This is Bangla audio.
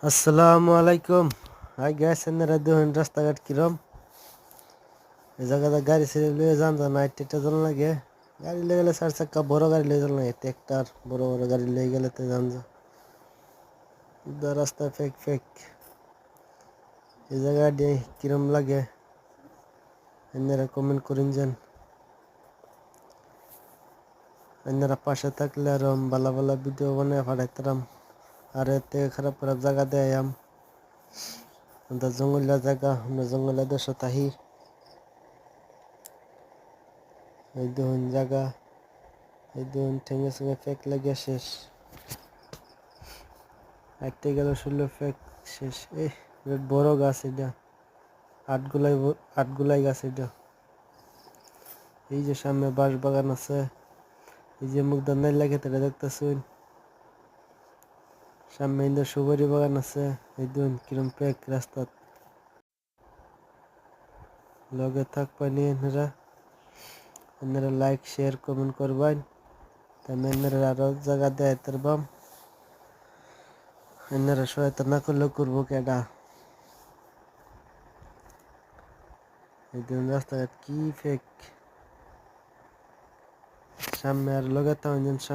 আসসালামু আলাইকুম। হাই গ্যাস এনারা দেখুন রাস্তাঘাট কিরম। এই জায়গাতে গাড়ি ছেড়ে লিয়ে যান যা নাইট টেটটা জন লাগে। গাড়ি লিয়ে গেলে 4 চাক্কা বড় গাড়ি লিয়ে যান লাগে, ট্রেক্টর বড় বড় গাড়ি লিয়ে গেলে তো যান যা রাস্তা ফেক ফেক। এই জায়গা দিয়ে কিরম লাগে এনারা কমেন্ট করেন যান। এনারা পাশে থাকলে আরম ভালো ভালো ভিডিও বানিয়ে পাঠাইতাম। আর এতে খারাপ খারাপ জায়গা দেয় আমরা জঙ্গলিয়া জায়গা, আমরা জঙ্গলিয়া দেশ তাহি। এই দেখুন জায়গা, এই দেখুন ঠেঙ্গে সঙ্গে ফেক লাগে শেষ। হাঁটতে গেল শুনলো ফেক শেষ। এই বড় গাছ এটা, আটগুলাই গাছ এটা। এই যে সামনে বাঁশ বাগান আছে, এই যে মুগদার নাই লাগে তারা দেখতেছুন। সামনে ইন্দা সুপারি বাগান আছে। এই দেখুন কিরম ফেক রাস্তা। লগে থাকবেন এনারা, এনারা লাইক শেয়ার কমেন্ট করবেন। তাই এনারা আরো জায়গা দেয় তার বাম। এনারা সহায়তা না করলেও করবো কেডা। এই দেখুন রাস্তাঘাট কি ফেক। সামনে আর লগে থাকুন সামনে।